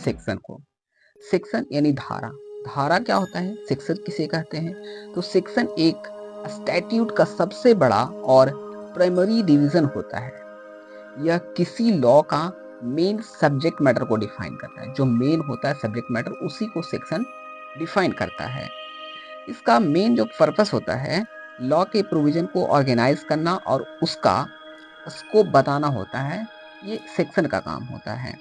Section को। Section यानी धारा। धारा क्या होता है, सेक्शन किसे कहते हैं? तो सेक्शन एक स्टैट्यूट का सबसे बड़ा और प्राइमरी डिवीजन होता है। यह किसी लॉ का मेन सब्जेक्ट मैटर को डिफाइन करता है। जो मेन होता है सब्जेक्ट मैटर, उसी को सेक्शन डिफाइन करता है। इसका मेन जो पर्पस होता है, लॉ के प्रोविजन को ऑर्गेनाइज करना और उसका स्कोप बताना होता है। ये सेक्शन का काम होता है।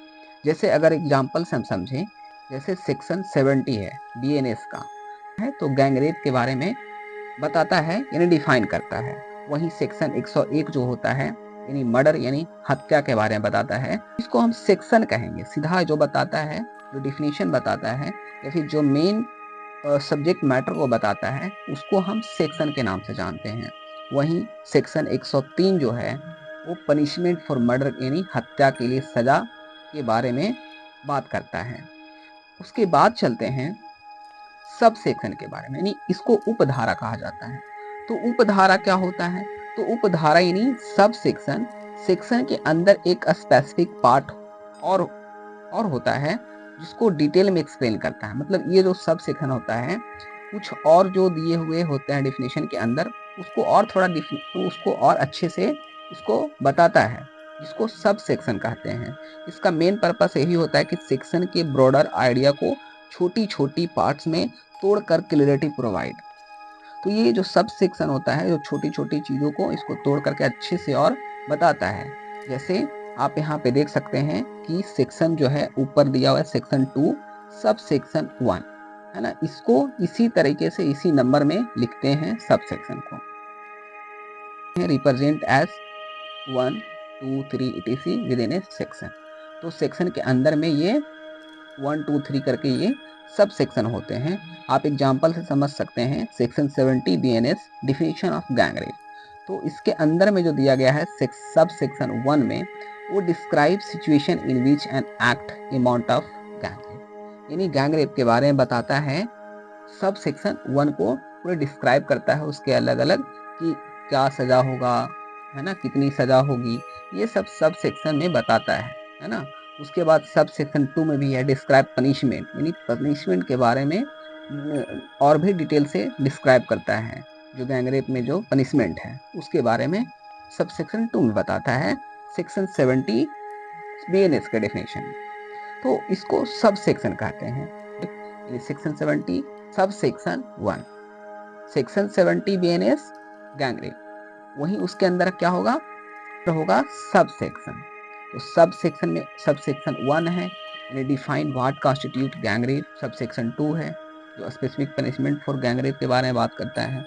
जैसे अगर एग्जाम्पल से हम समझें, जैसे सेक्शन 70 है बीएनएस का है, तो गैंग रेप के बारे में बताता है यानी डिफाइन करता है। वहीं सेक्शन 101 जो होता है यानी मर्डर यानी हत्या के बारे में बताता है। इसको हम सेक्शन कहेंगे। सीधा जो बताता है, जो डिफिनीशन बताता है या फिर जो मेन सब्जेक्ट मैटर को बताता है, उसको हम सेक्शन के नाम से जानते हैं। वहीं सेक्शन 103 जो है वो पनिशमेंट फॉर मर्डर यानी हत्या के लिए सजा के बारे में बात करता है। उसके बाद चलते हैं सब सेक्शन के बारे में, यानी इसको उपधारा कहा जाता है। तो उपधारा क्या होता है? तो उपधारा यानी सब सेक्शन, सेक्शन के अंदर एक स्पेसिफिक पार्ट और होता है जिसको डिटेल में एक्सप्लेन करता है। मतलब ये जो सब सेक्शन होता है, कुछ और जो दिए हुए होते हैं डेफिनेशन के अंदर, उसको और थोड़ा उसको और अच्छे से इसको बताता है, जिसको सब सेक्शन कहते हैं। इसका मेन पर्पस यही होता है कि सेक्शन के ब्रॉडर आइडिया को छोटी छोटी पार्ट्स में तोड़कर क्लियरिटी प्रोवाइड। तो ये जो सब सेक्शन होता है, जो छोटी छोटी चीज़ों को इसको तोड़ करके अच्छे से और बताता है। जैसे आप यहाँ पे देख सकते हैं कि सेक्शन जो है ऊपर दिया हुआ है सेक्शन 2 सब सेक्शन 1 है ना। इसको इसी तरीके से इसी नंबर में लिखते हैं सब सेक्शन को, represent as 1 2 3 etc within a section. तो सेक्शन के अंदर में ये 1 2 3 करके ये सब सेक्शन होते हैं। आप एग्जाम्पल से समझ सकते हैं। Section 70 BNS definition of gang rape, तो इसके अंदर में जो दिया गया है सब सेक्शन 1 में, वो describe situation in which an act amount of gang rape, यानी गैंग रेप के बारे में बताता है। सब सेक्शन 1 को पूरे डिस्क्राइब करता है, उसके अलग अलग कि क्या सजा होगा, है ना, कितनी सजा होगी, ये सब सेक्शन में बताता है ना। उसके बाद सब सेक्शन 2 में भी है डिस्क्राइब पनिशमेंट, यानी पनिशमेंट के बारे में और भी डिटेल से डिस्क्राइब करता है। जो गैंग रेप में जो पनिशमेंट है उसके बारे में सब सेक्शन 2 में बताता है। सेक्शन 70 बीएनएस का डेफिनेशन, तो इसको सब सेक्शन कहते हैं। Section 70 sub section 1, section 70 BNS gang rape, वहीं उसके अंदर क्या होगा सब सेक्शन। तो सब सेक्शन में सब सेक्शन 1 है यानी define what constitute gang rape, sub section 2 है जो specific punishment for gang rape के बारे में बात करता है।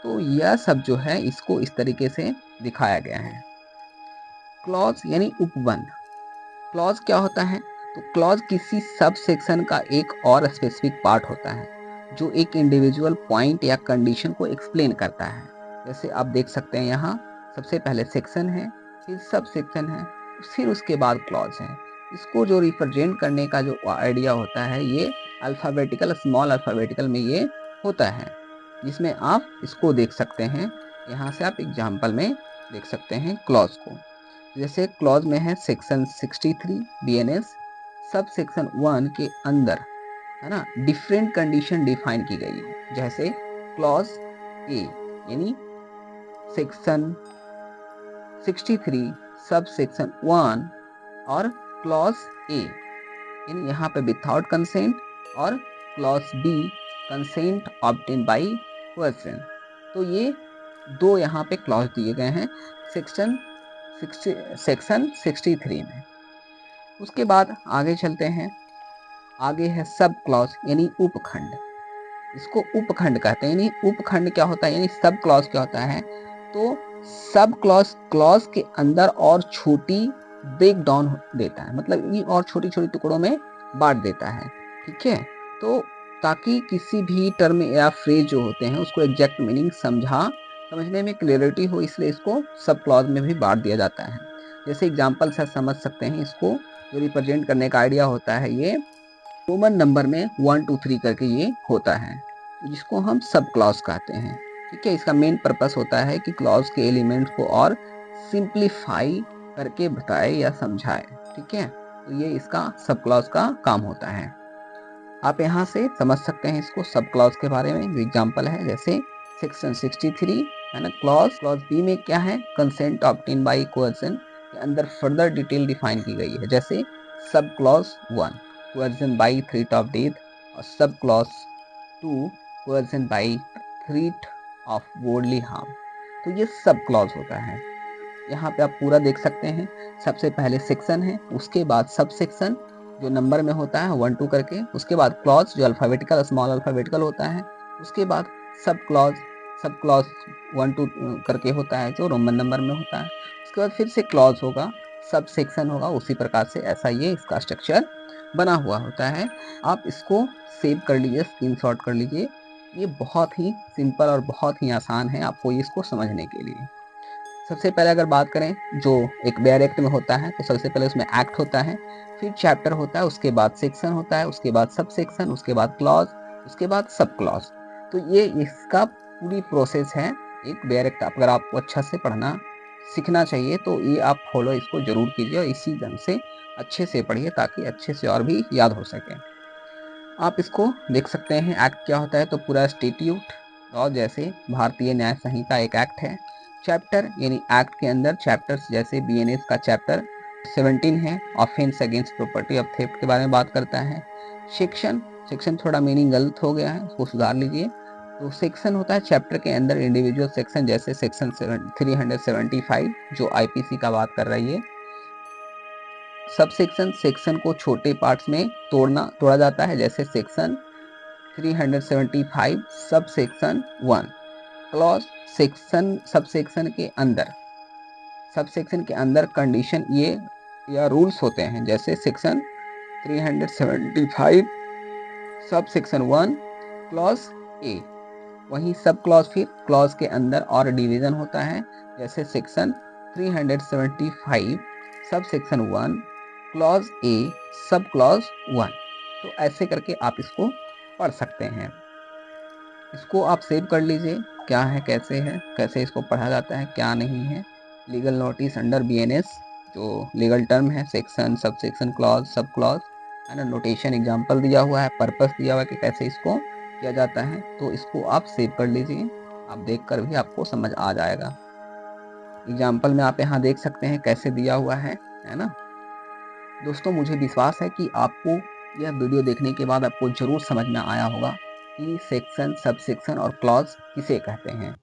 तो यह सब जो है इसको इस तरीके से दिखाया गया है। क्लॉज यानी उपबंध। क्लॉज क्या होता है? तो क्लॉज किसी सब सेक्शन का एक और स्पेसिफिक पार्ट होता है जो एक इंडिविजुअल पॉइंट या कंडीशन को एक्सप्लेन करता है। जैसे आप देख सकते हैं यहाँ सबसे पहले सेक्शन है, फिर सब सेक्शन है, फिर उसके बाद क्लॉज है। इसको जो रिप्रेजेंट करने का जो आइडिया होता है, ये अल्फ़ाबेटिकल, स्मॉल अल्फ़ाबेटिकल में ये होता है, जिसमें आप इसको देख सकते हैं। यहाँ से आप एग्जाम्पल में देख सकते हैं क्लॉज को। जैसे क्लॉज में है सेक्शन 63 बीएनएस, सब सेक्शन 1 के अंदर है ना डिफरेंट कंडीशन डिफाइन की गई है। जैसे क्लॉज ए यानी सेक्शन 63 सब सेक्शन 1 और क्लॉज ए यानी यहाँ पे विदाउट कंसेंट, और clause B consent obtained by person. तो ये दो यहाँ पे क्लॉज दिए गए हैं सेक्शन 63 में। उसके बाद आगे चलते हैं। आगे है सब क्लॉज यानी उपखंड। इसको उपखंड कहते हैं। यानी उपखंड क्या होता है, यानी सब क्लॉज क्या होता है? तो सब क्लॉज के अंदर और छोटी ब्रेक डाउन देता है, मतलब ये और छोटी छोटी टुकड़ों में बांट देता है। ठीक है, तो ताकि किसी भी टर्म या फ्रेज जो होते हैं उसको एग्जैक्ट मीनिंग समझने में क्लियरिटी हो, इसलिए इसको सब क्लॉज में भी बांट दिया जाता है। जैसे एग्जाम्पल से समझ सकते हैं, इसको जो रिप्रेजेंट करने का आइडिया होता है, ये रोमन नंबर में 1 2 3 करके ये होता है, जिसको हम सब क्लॉज कहते हैं। ठीक है, इसका मेन पर्पस होता है कि क्लॉज के एलिमेंट्स को और सिंप्लीफाई करके बताए या समझाए। ठीक है, तो ये इसका सब क्लॉज का काम होता है। आप यहाँ से समझ सकते हैं इसको सब क्लॉज के बारे में। जो एग्जाम्पल है जैसे सेक्शन 63 है ना, क्लॉज बी में क्या है, कंसेंट ऑब्टेन बाय कोएर्जन के अंदर फर्दर डिटेल डिफाइन की गई है। जैसे sub clause 1 coercion by threat of death, और sub clause 2 coercion by threat of bodily harm. तो ये सब क्लॉज होता है। यहाँ पे आप पूरा देख सकते हैं। सबसे पहले सेक्शन है, उसके बाद सब सेक्शन जो नंबर में होता है 1 2 करके, उसके बाद क्लॉज जो अल्फाबेटिकल स्मॉल अल्फाबेटिकल होता है, उसके बाद सब क्लॉज 1 2 करके होता है जो रोमन नंबर में होता है, उसके बाद फिर से क्लॉज होगा, सब सेक्शन होगा। उसी प्रकार से ऐसा ये इसका स्ट्रक्चर बना हुआ होता है। आप इसको सेव कर लीजिए, स्क्रीनशॉट कर लीजिए। ये बहुत ही सिंपल और बहुत ही आसान है आपको इसको समझने के लिए। सबसे पहले अगर बात करें जो एक बेयर एक्ट में होता है, तो सबसे पहले उसमें एक्ट होता है, फिर चैप्टर होता है, उसके बाद सेक्शन होता है, उसके बाद सब सेक्शन, उसके बाद क्लॉज, उसके बाद सब क्लॉज। तो ये इसका पूरी प्रोसेस है एक बेयर एक्ट। अगर आपको अच्छा से पढ़ना सीखना चाहिए तो ये आप फॉलो इसको जरूर कीजिए और इसी ढंग से अच्छे से पढ़िए ताकि अच्छे से और भी याद हो सके। आप इसको देख सकते हैं एक्ट क्या होता है। तो पूरा स्टेट्यूट लॉ जैसे भारतीय न्याय संहिता एक एक्ट है। चैप्टर यानी एक्ट के अंदर चैप्टर्स जैसे बीएनएस का चैप्टर 17 है, offence against property of theft के बारे में बात करता है। सेक्शन थोड़ा मीनिंग गलत हो गया है, उसको सुधार लीजिए। तो सेक्शन होता है चैप्टर के अंदर इंडिविजुअल सेक्शन, जैसे सेक्शन 375 जो आईपीसी का बात कर रही है। सब सेक्शन को छोटे पार्ट्स में तोड़ा जाता है, जैसे section 375 sub section 1। Clause sub section के अंदर कंडीशन ये या रूल्स होते हैं, जैसे section 375 sub section 1 clause A. वहीं सब क्लॉज फिर क्लॉज के अंदर और डिवीजन होता है, जैसे section 375 sub section 1 clause A सब क्लॉज 1। तो ऐसे करके आप इसको पढ़ सकते हैं। इसको आप सेव कर लीजिए, क्या है कैसे इसको पढ़ा जाता है क्या नहीं है। लीगल नोटिस अंडर बीएनएस जो लीगल टर्म है, section sub section clause sub clause है ना, नोटेशन एग्जाम्पल दिया हुआ है, पर्पस दिया हुआ है कि कैसे इसको किया जाता है। तो इसको आप सेव कर लीजिए, आप देखकर भी आपको समझ आ जाएगा। एग्जाम्पल में आप यहाँ देख सकते हैं कैसे दिया हुआ है ना। दोस्तों मुझे विश्वास है कि आपको यह वीडियो देखने के बाद आपको जरूर समझ में आया होगा कि सेक्शन सब सेक्शन और क्लॉज किसे कहते हैं।